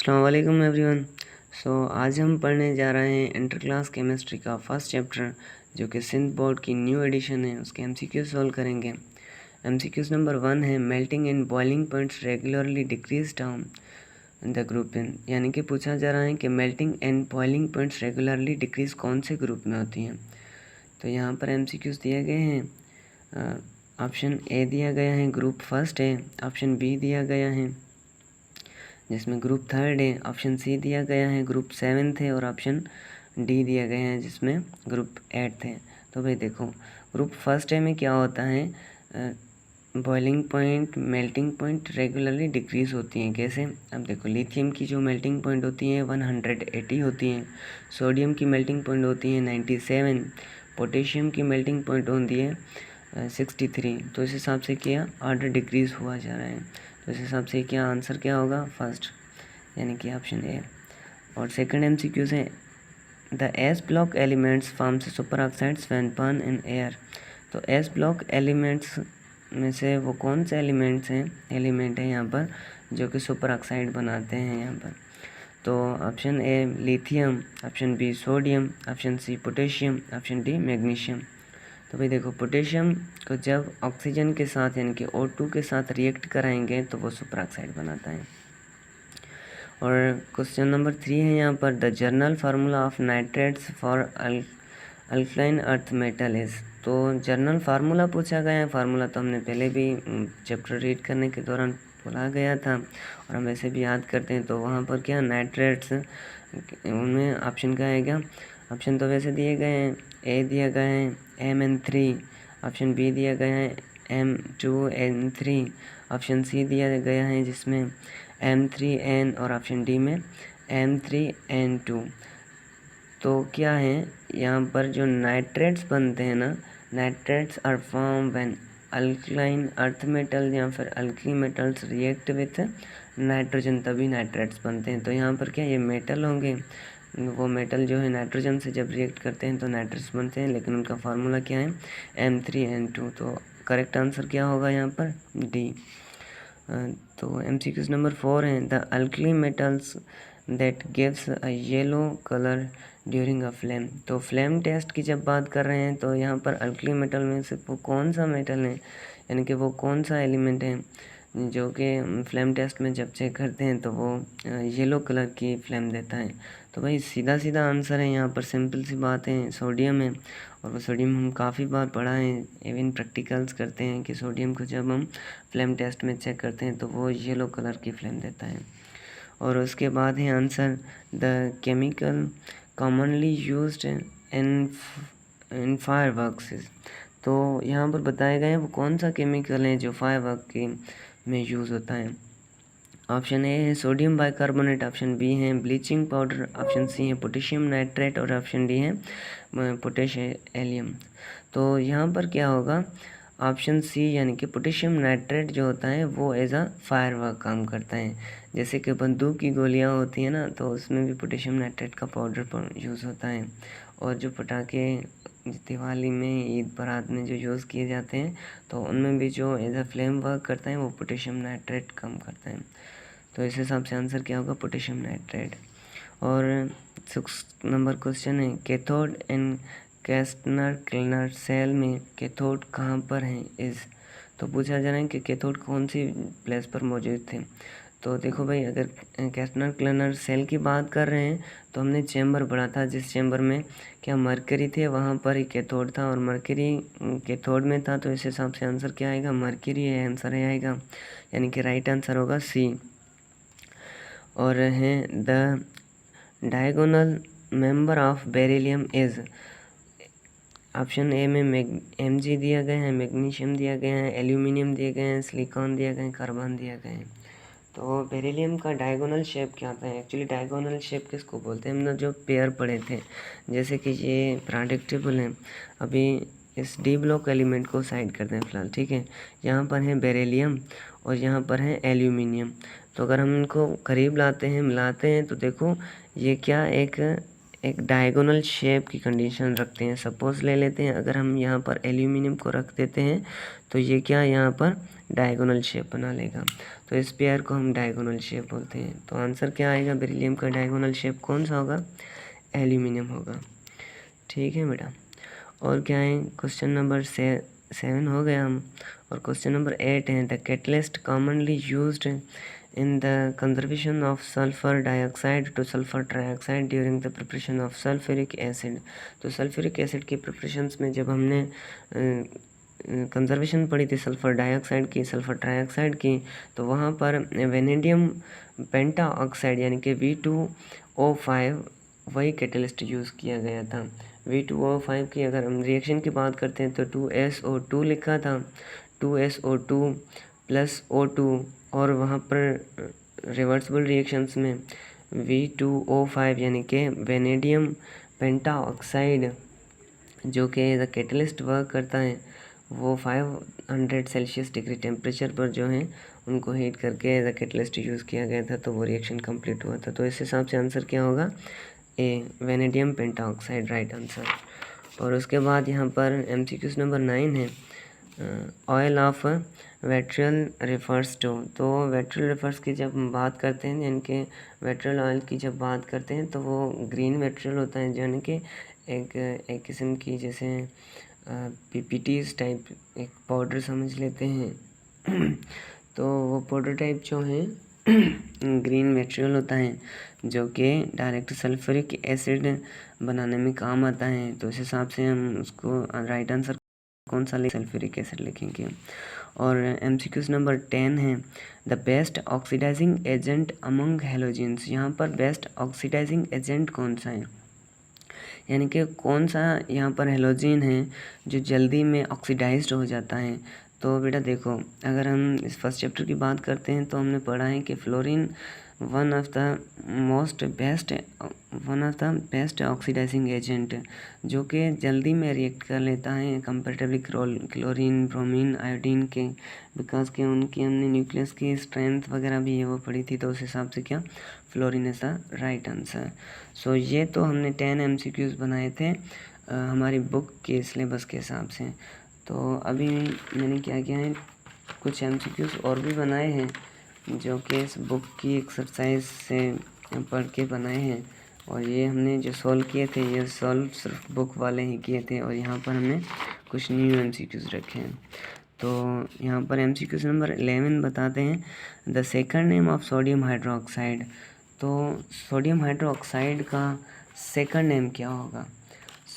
अस्सलाम वालेकुम एवरीवन। आज हम पढ़ने जा रहे हैं इंटर क्लास केमिस्ट्री का फर्स्ट चैप्टर जो कि सिंध बोर्ड की न्यू एडिशन है। उसके एमसीक्यू सॉल्व करेंगे। एमसीक्यूज नंबर 1 है melting and boiling points regularly decrease down the group in, यानी कि पूछा जा रहा है कि melting and boiling points regularly decrease कौन से ग्रुप में होती हैं। तो यहाँ पर एमसीक्यूज दिए गए हैं। ऑप्शन ए दिया गया है ग्रुप फर्स्ट है, ऑप्शन बी दिया गया है जिसमें ग्रुप थर्ड है, ऑप्शन सी दिया गया है ग्रुप सेवन्थ है और ऑप्शन डी दिया गया है जिसमें ग्रुप एट्थ है। तो भाई देखो ग्रुप फर्स्ट है में क्या होता है, boiling point melting point regularly decrease होती हैं। कैसे? अब देखो लिथियम की जो मेल्टिंग पॉइंट होती है 180 होती हैं, सोडियम की मेल्टिंग पॉइंट होती है 97, पोटेशियम की मेल्टिंग पॉइंट होती है 63। तो इस हिसाब से क्या ऑर्डर डिक्रीज हुआ जा रहा है। तो इस हिसाब से क्या आंसर क्या होगा, फर्स्ट यानी कि ऑप्शन ए। और सेकंड एमसीक्यू से the S block elements forms super oxides when burn in air. तो एस ब्लॉक एलिमेंट्स में से वो कौन से एलिमेंट है यहाँ पर जो कि सुपर ऑक्साइड बनाते हैं यहाँ पर। तो option A lithium, option B sodium, option C potassium, option D magnesium. तो भाई देखो पोटेशियम को जब ऑक्सीजन के साथ यानी कि O2 के साथ रिएक्ट कराएंगे तो वो सुपर ऑक्साइड बनाता है। और क्वेश्चन नंबर 3 है यहाँ पर the journal formula of nitrates for alkaline earth metal is. तो जर्नल फार्मूला पूछा गया है। फार्मूला तो हमने पहले भी चैप्टर रीड करने के दौरान बोला गया था और हम ऐसे भी याद करते हैं। तो वहाँ पर क्या नाइट्रेट्स उनमें ऑप्शन क्या आएगा, ऑप्शन तो वैसे दिए गए हैं, ए दिया गया है Mn3, ऑप्शन बी दिया गया है M2N3, ऑप्शन सी दिया गया है जिसमें M3N और ऑप्शन डी में M3N2। तो क्या है यहाँ पर जो नाइट्रेट्स बनते हैं ना, nitrates are form when alkaline earth metal या फिर alkali metals react with nitrogen, तभी नाइट्रेट्स बनते हैं। तो यहाँ पर क्या ये मेटल होंगे, वो मेटल जो है नाइट्रोजन से जब रिएक्ट करते हैं तो नाइट्रेट्स बनते हैं, लेकिन उनका फार्मूला क्या है M3N2। तो करेक्ट आंसर क्या होगा यहाँ पर, डी। तो एमसीक्यूज नंबर 4 है the alkali metals that gives a yellow colour during a flame. तो फ्लेम टेस्ट की जब बात कर रहे हैं तो यहाँ पर अल्कली मेटल में से वो कौन सा मेटल है, यानी कि वो कौन सा एलिमेंट है जो कि फ्लेम टेस्ट में जब चेक करते हैं तो वो येलो कलर की फ्लेम देता है। तो भाई सीधा सीधा आंसर है यहाँ पर, सिंपल सी बात है, सोडियम है। और वो सोडियम हम काफ़ी बार पढ़ा है, इवन प्रैक्टिकल्स करते हैं कि सोडियम को जब हम फ्लेम टेस्ट में चेक करते हैं तो वो येलो कलर की फ्लेम देता है। और उसके बाद है answer the chemical commonly used in fireworks. तो यहाँ पर बताया गया है वो कौन सा केमिकल है जो फायरवर्क के में यूज़ होता है। ऑप्शन ए है सोडियम बाइकार्बोनेट, ऑप्शन बी है ब्लीचिंग पाउडर, ऑप्शन सी है पोटेशियम नाइट्रेट और ऑप्शन डी है पोटेशियम। तो यहाँ पर क्या होगा, ऑप्शन सी यानी कि पोटेशियम नाइट्रेट जो होता है वो एज अ फायरवर्क काम करता है। जैसे कि बंदूक की गोलियाँ होती हैं ना, तो उसमें भी पोटेशियम नाइट्रेट का पाउडर यूज़ होता है। और जो पटाखे दिवाली में, ईद बारात में जो यूज़ किए जाते हैं तो उनमें भी जो एज अ फ्लेम वर्क करता है वो पोटेशियम नाइट्रेट काम करता है। तो इस हिसाब से आंसर क्या होगा, पोटेशियम नाइट्रेट। और 6 नंबर क्वेश्चन है कैथोड एंड कैस्टनर क्लिनर सेल में कैथोड कहाँ पर है इस। तो पूछा जा रहा है कि कैथोड कौन सी प्लेस पर मौजूद थे। तो देखो भाई अगर कैस्टनर क्लिनर सेल की बात कर रहे हैं तो हमने चैम्बर पढ़ा था, जिस चैम्बर में क्या मरकरी थे वहाँ पर ही कैथोड था और मरकरी कैथोड में था। तो इस हिसाब से आंसर क्या आएगा, मरकरी है आंसर आएगा, यानी कि राइट आंसर होगा सी। और है the diagonal member of beryllium is. Option A में Mg दिया गया है, मैग्नीशियम दिया गया है, एल्यूमिनियम दिए गए हैं, सिलिकॉन दिया गया है, कार्बन दिया गया है। तो बेरिलियम का डायगोनल शेप क्या आता है, एक्चुअली डायगोनल शेप किसको बोलते हैं, हमने जो पेयर पढ़े थे, जैसे कि ये प्रेडिक्टेबल है। अभी इस डी ब्लॉक एलिमेंट को साइड करते हैं फिलहाल, ठीक है। यहाँ पर है बेरिलियम और यहाँ पर है एल्यूमिनियम। तो अगर हम इनको करीब लाते हैं, मिलाते हैं, तो देखो ये क्या एक डायगोनल शेप की कंडीशन रखते हैं। सपोज ले लेते हैं अगर हम यहाँ पर एल्यूमिनियम को रख देते हैं तो ये क्या यहाँ पर डायगोनल शेप बना लेगा। तो इस पेयर को हम डायगोनल शेप बोलते हैं। तो आंसर क्या आएगा बेरिलियम का डायगोनल शेप कौन सा होगा? एल्यूमिनियम होगा। ठीक है बेटा। और क्या है, क्वेश्चन नंबर 7 हो गया हम। और क्वेश्चन नंबर 8 है, the catalyst commonly used in the conversion of sulfur dioxide to sulfur trioxide during the preparation of sulfuric acid। तो सल्फ्यूरिक एसिड की प्रिपरेशंस में जब हमने कंजर्वेशन पढ़ी थी सल्फ़र डाइऑक्साइड की, सल्फ़र ट्राइऑक्साइड की, तो वहाँ पर वेनेडियम पेंटा ऑक्साइड यानी कि V2O5 वही कैटलिस्ट यूज़ किया गया था। V2O5 की अगर हम रिएक्शन की बात करते हैं तो 2SO2 लिखा था, 2SO2 + O2, और वहाँ पर रिवर्सिबल रिएक्शंस में V2O5 यानी कि वेनेडियम पेंटा ऑक्साइड जो कि एज अ कैटलिस्ट वर्क करता है, वो 500 सेल्सियस डिग्री टेम्परेचर पर जो है उनको हीट करके एज अ कैटलिस्ट यूज़ किया गया था, तो वो रिएक्शन कंप्लीट हुआ था। तो इस हिसाब से आंसर क्या होगा? A, vanadium penta oxide, right answer. और उसके बाद यहाँ पर MCQs नंबर 9 है, oil of vitriol refers to. तो वेट्रियल रिफर्स की जब हम बात करते हैं, यानी कि वेट्रियल ऑयल की जब बात करते हैं तो वो ग्रीन वेट्रियल होता है, यानी कि एक किस्म की जैसे PPTs टाइप एक पाउडर समझ लेते हैं तो वो पाउडर टाइप जो है ग्रीन मटेरियल होता है जो कि डायरेक्ट सल्फ्यूरिक एसिड बनाने में काम आता है। तो इस हिसाब से हम उसको राइट आंसर कौन सा सल्फ्यूरिक एसिड लिखेंगे। और MCQs नंबर 10 है, the best oxidising agent among halogens. यहाँ पर बेस्ट ऑक्सीडाइजिंग एजेंट कौन सा है, यानी कि कौन सा यहाँ पर हेलोजन है जो जल्दी में ऑक्सीडाइज्ड हो जाता है। तो बेटा देखो, अगर हम इस फर्स्ट चैप्टर की बात करते हैं तो हमने पढ़ा है कि fluorine one of the best oxidising agent जो कि जल्दी में रिएक्ट कर लेता है कंपेरेटिवली क्लोरीन, ब्रोमीन, आयोडीन के, बिकॉज के उनकी हमने न्यूक्लियस की स्ट्रेंथ वगैरह भी ये वो पढ़ी थी। तो उस हिसाब से क्या fluorine is the right answer. So ये तो हमने 10 MCQs बनाए थे हमारी बुक के सिलेबस के हिसाब से। तो अभी मैंने क्या किया है, कुछ MCQs और भी बनाए हैं जो कि इस बुक की एक्सरसाइज से पढ़ के बनाए हैं, और ये हमने जो सॉल्व किए थे ये सॉल्व सिर्फ बुक वाले ही किए थे, और यहाँ पर हमने कुछ न्यू MCQs रखे हैं। तो यहाँ पर MCQs नंबर 11 बताते हैं, the second name of sodium hydroxide. तो सोडियम हाइड्रोक्साइड का सेकंड नेम क्या होगा?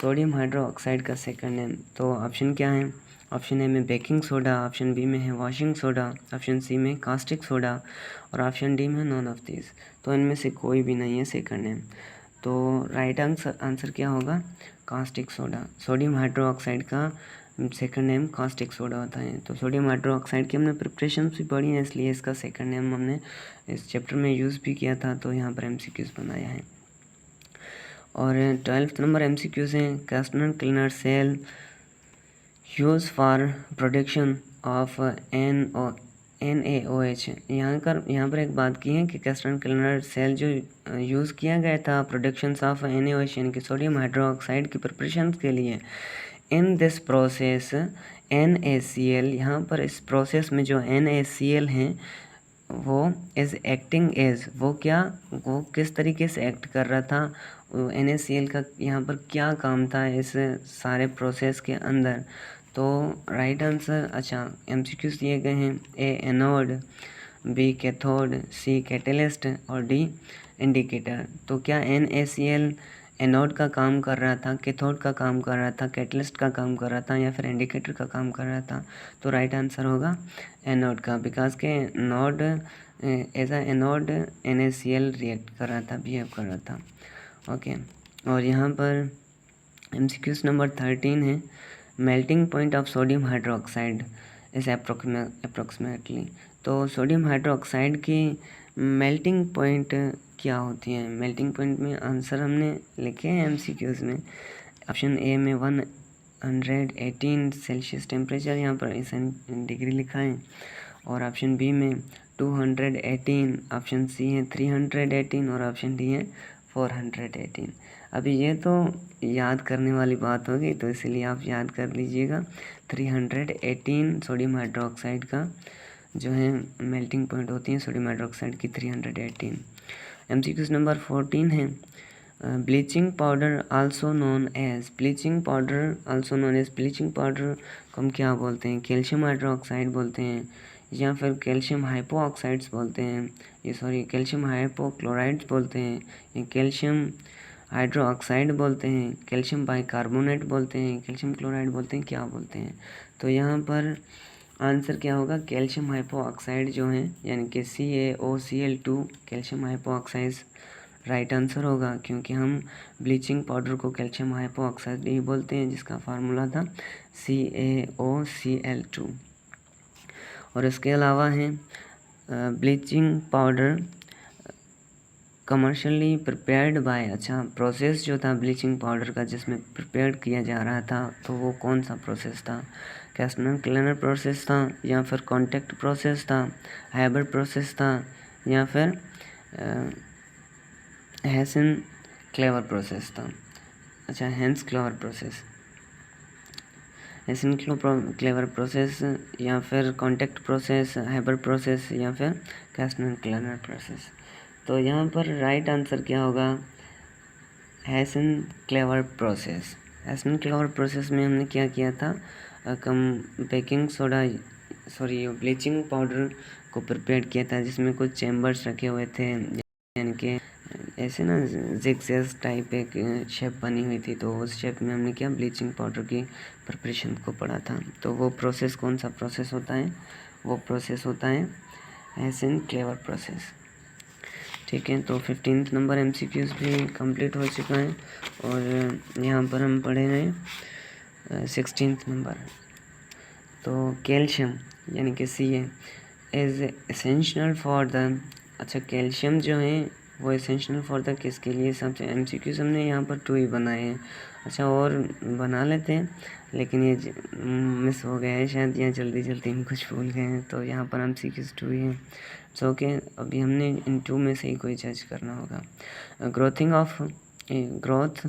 सोडियम हाइड्रोक्साइड का सेकंड नेम, तो ऑप्शन क्या है? ऑप्शन ए में बेकिंग सोडा, ऑप्शन बी में है वॉशिंग सोडा, ऑप्शन सी में कास्टिक सोडा, और ऑप्शन डी में नॉन ऑफ दिस। तो इनमें से कोई भी नहीं है सेकंड नेम। तो राइट आंसर क्या होगा? Caustic soda. सोडियम हाइड्रोक्साइड का सेकंड नेम कास्टिक सोडा होता है। तो सोडियम हाइड्रोक्साइड की हमने प्रिपरेशन भी पढ़ी है, इसलिए इसका सेकंड नेम हमने इस चैप्टर में यूज़ भी किया था, तो यहाँ पर MCQs बनाया है। और 12th नंबर MCQs हैं, Castner Kellner cell use for production of NaOH। यहाँ पर एक बात की है कि कैस्टनर क्लीनर सेल जो यूज़ किया गया था प्रोडक्शन ऑफ NaOH यानी कि सोडियम हाइड्रोक्साइड की प्रिपरेशन के लिए, इन दिस प्रोसेस NaCl, यहाँ पर इस प्रोसेस में जो NaCl हैं वो इज़ एक्टिंग एज, वो किस तरीके से एक्ट कर रहा था, NaCl का यहाँ पर क्या काम था इस सारे प्रोसेस के अंदर। तो राइट आंसर, अच्छा MCQs दिए गए हैं, ए एनोड, बी कैथोड, सी कैटलिस्ट, और डी इंडिकेटर। तो क्या NaCl एनोड का काम कर रहा था, कैथोड का काम कर रहा था, कैटलिस्ट का काम कर रहा था, या फिर इंडिकेटर का काम कर रहा था? तो राइट आंसर होगा एनोड का, बिकॉज के node as a anode NaCl react कर रहा था, बिहेव कर रहा था। ओके। और यहाँ पर MCQs नंबर 13 है, melting point of sodium hydroxide is approximately. तो सोडियम हाइड्रोक्साइड की मेल्टिंग पॉइंट क्या होती है? मेल्टिंग पॉइंट में आंसर हमने लिखे हैं MCQs में। ऑप्शन ए में 118 सेल्सियस टेम्परेचर, यहाँ पर इस डिग्री लिखा है, और ऑप्शन बी में 218, ऑप्शन सी है 318, और ऑप्शन डी है 418। अभी ये तो याद करने वाली बात होगी, तो इसलिए आप याद कर लीजिएगा 318 सोडियम हाइड्रोक्साइड का जो है मेल्टिंग पॉइंट होती है सोडियम हाइड्रोक्साइड की 318। MCQ नंबर 14 है bleaching powder also known as, bleaching powder also known as, bleaching powder को हम क्या बोलते हैं? कैल्शियम हाइड्रोक्साइड बोलते हैं या फिर कैल्शियम हाइपो ऑक्साइड्स बोलते हैं, ये सॉरी कैल्शियम हाइपोक्लोराइड्स बोलते हैं, या कैल्शियम हाइड्रो ऑक्साइड बोलते हैं, कैल्शियम बाइकार्बोनेट बोलते हैं, कैल्शियम क्लोराइड बोलते हैं, क्या बोलते हैं? तो यहाँ पर आंसर क्या होगा? कैल्शियम हाइपो ऑक्साइड जो है यानी कि CaOCl2 calcium hypo oxide right answer होगा, क्योंकि हम ब्लीचिंग पाउडर को कैल्शियम हाइपो ऑक्साइड ही बोलते हैं जिसका फार्मूला था CaOCl2। और इसके अलावा है bleaching powder commercially prepared by, अच्छा प्रोसेस जो था ब्लीचिंग पाउडर का जिसमें प्रिपेयर किया जा रहा था तो वो कौन सा प्रोसेस था? कैस्टनर क्लेनर प्रोसेस था या फिर कॉन्टैक्ट प्रोसेस था, हैबर प्रोसेस था या फिर हेसन क्लेवर प्रोसेस था? अच्छा Hasenclever process, Hasenclever process या फिर कॉन्टैक्ट प्रोसेस, हैबर प्रोसेस या फिर कैस्टनर क्लेनर प्रोसेस। तो यहाँ पर राइट आंसर क्या होगा? Hasenclever process. Hasenclever process में हमने क्या किया था? कम baking soda sorry bleaching powder को प्रिपेयर किया था जिसमें कुछ चैम्बर्स रखे हुए थे, यानी कि ऐसे ना जिगजैग टाइप एक शेप बनी हुई थी, तो उस शेप में हमने क्या ब्लीचिंग पाउडर की प्रिपरेशन को पढ़ा था। तो वो प्रोसेस कौन सा प्रोसेस होता है? वो प्रोसेस होता है हेसन क्लेवर प्रोसेस। ठीक है, तो 15 नंबर MCQs भी कंप्लीट हो चुका है और यहाँ पर हम पढ़े हैं 16 नंबर। तो कैल्शियम यानी कि Ca is essential for the, अच्छा कैल्शियम जो है वो एसेंशियल फॉर द किसके लिए? सबसे MCQs हमने यहाँ पर 2 ही बनाए हैं। अच्छा और बना लेते हैं लेकिन ये मिस हो गया है शायद, या जल्दी में कुछ भूल गए हैं, तो यहाँ पर MCQs 2 ही हैं। सो ओके, अभी हमने इन 2 में से ही कोई जज करना होगा। Growth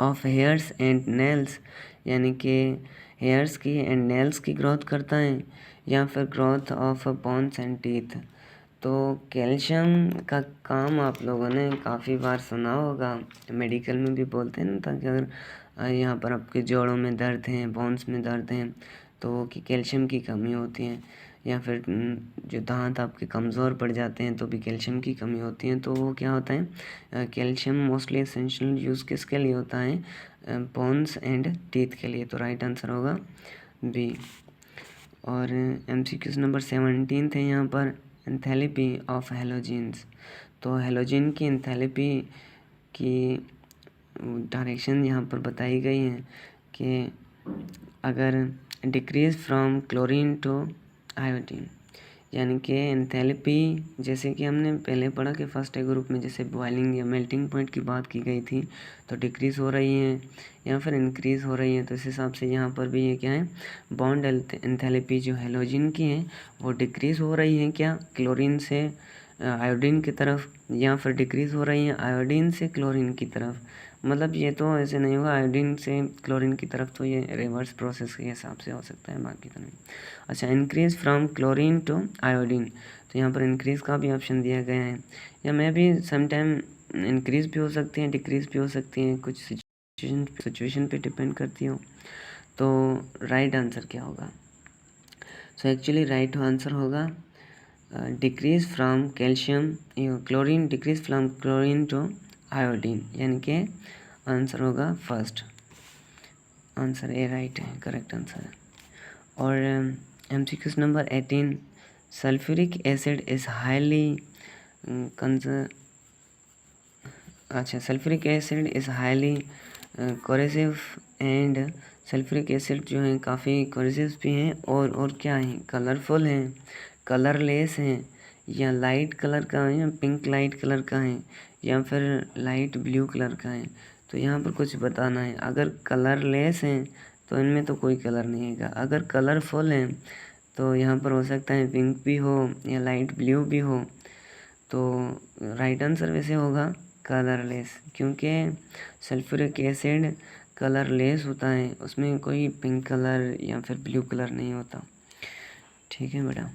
of hairs and nails, यानी कि हेयर्स की एंड नेल्स की ग्रोथ करता है या फिर growth of bones and teeth. तो कैल्शियम का काम आप लोगों ने काफ़ी बार सुना होगा, मेडिकल में भी बोलते हैं ना, ताकि अगर यहाँ पर आपके जोड़ों में दर्द हैं, बोन्स में दर्द हैं, तो कि कैल्शियम की कमी होती है, या फिर जो दांत आपके कमज़ोर पड़ जाते हैं तो भी कैल्शियम की कमी होती है। तो वो क्या होता है? कैल्शियम मोस्टली एसेंशियल यूज़ किसके लिए होता है? बोन्स एंड टीथ के लिए। तो राइट आंसर होगा बी। और MCQs नंबर 17 थे यहाँ पर एंथैल्पी ऑफ हेलोजेंस। तो हेलोजन की एंथैल्पी की डायरेक्शन यहाँ पर बताई गई है कि अगर decrease from chlorine to iodine, यानी कि एंथैल्पी जैसे कि हमने पहले पढ़ा कि फर्स्ट ग्रुप में जैसे बॉइलिंग या मेल्टिंग पॉइंट की बात की गई थी, तो डिक्रीज़ हो रही है या फिर इंक्रीज़ हो रही है। तो इस हिसाब से यहाँ पर भी ये क्या है? बॉन्ड एंथैल्पी जो हेलोजन की है वो डिक्रीज़ हो रही है क्या? क्लोरीन से आयोडीन की तरफ, या फिर डिक्रीज़ हो रही है आयोडीन से क्लोरीन की तरफ। मतलब ये तो ऐसे नहीं होगा आयोडीन से क्लोरीन की तरफ, तो ये रिवर्स प्रोसेस के हिसाब से हो सकता है, बाकी तो नहीं। अच्छा increase from chlorine to iodine, तो यहाँ पर इंक्रीज़ का भी ऑप्शन दिया गया है, या मैं भी समटाइम इंक्रीज़ भी हो सकती है, डिक्रीज़ भी हो सकती है, कुछ सिचुएशन पे डिपेंड करती हो। तो राइट आंसर क्या होगा? सो एक्चुअली राइट आंसर होगा decrease from calcium chlorine, decrease from chlorine to iodine, यानी कि आंसर होगा फर्स्ट। आंसर ए राइट है, करेक्ट आंसर है। और MCQs number 18 sulphuric acid is highly अच्छा sulphuric acid is highly corrosive and sulphuric acid जो है काफ़ी कोरेसिव भी हैं और क्या है? कलरफुल हैं, कलरलेस हैं, या लाइट कलर का है, या पिंक लाइट कलर का है, या फिर लाइट ब्लू कलर का है। तो यहाँ पर कुछ बताना है। अगर कलरलेस हैं तो इनमें तो कोई कलर नहीं है। अगर कलरफुल हैं तो यहाँ पर हो सकता है पिंक भी हो या लाइट ब्लू भी हो। तो राइट आंसर वैसे होगा कलरलेस, क्योंकि सल्फ्यूरिक एसिड कलरलेस होता है, उसमें कोई पिंक कलर या फिर ब्लू कलर नहीं होता। ठीक है बेटा।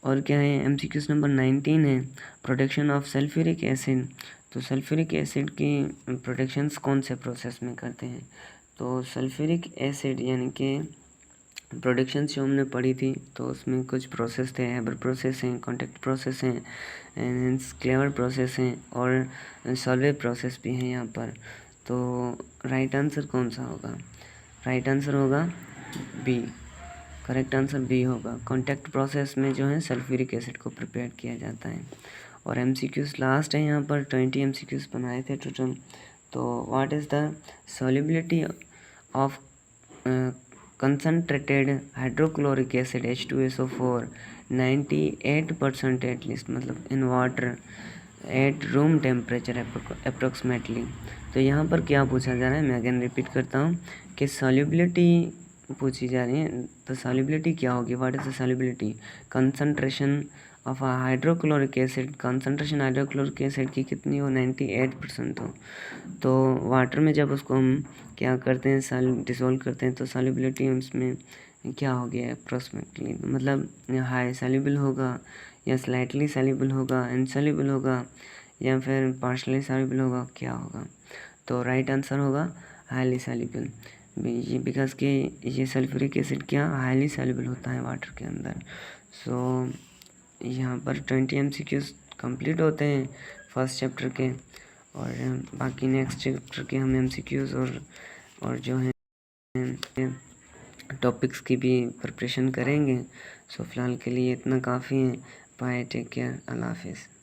और क्या है, MCQs नंबर 19 है प्रोडक्शन ऑफ सल्फ्यूरिक एसिड। तो सल्फ्यूरिक एसिड की प्रोडक्शंस कौन से प्रोसेस में करते हैं? तो सल्फ्यूरिक एसिड यानी कि प्रोडक्शंस जो हमने पढ़ी थी तो उसमें कुछ प्रोसेस थे, हेबर प्रोसेस हैं, कॉन्टैक्ट प्रोसेस हैं, क्लेवर प्रोसेस हैं और सॉल्वे प्रोसेस भी हैं यहाँ पर। तो राइट आंसर कौन सा होगा? राइट आंसर होगा बी, करेक्ट आंसर बी होगा। कॉन्टैक्ट प्रोसेस में जो है सल्फ्यूरिक एसिड को प्रिपेयर किया जाता है। और MCQs लास्ट है, यहाँ पर 20 MCQs बनाए थे टोटल। तो what is the solubility of concentrated hydrochloric acid H2SO4 98% at least, मतलब in water at room temperature approximately. तो यहाँ पर क्या पूछा जा रहा है, मैं अगेन रिपीट करता हूँ कि सॉल्युबिलिटी पूछी जा रही है। तो सॉल्युबिलिटी क्या होगी? What is the solubility? Concentration of hydrochloric acid, concentration hydrochloric acid की कितनी हो? 98% हो। तो वाटर में जब उसको हम क्या करते हैं, डिसॉल्व करते हैं, तो सॉल्युबिलिटी उसमें क्या हो गया अप्रोक्सीमेटली, मतलब हाई सॉल्युबल होगा या स्लाइटली सॉल्युबल होगा, इनसॉल्युबल होगा या फिर पार्शली सॉल्युबल होगा, क्या होगा? तो राइट आंसर होगा हाईली सॉल्युबल। ये बिकॉज कि ये सल्फ्यूरिक एसिड क्या हाईली सॉल्युबल होता है वाटर के अंदर। सो यहाँ पर 20 MCQs कंप्लीट होते हैं फर्स्ट चैप्टर के, और बाकी नेक्स्ट चैप्टर के हम MCQs और जो है टॉपिक्स की भी प्रिपरेशन करेंगे। सो फिलहाल के लिए इतना काफ़ी है। बाय, टेक केयर, अल्लाह हाफिज़।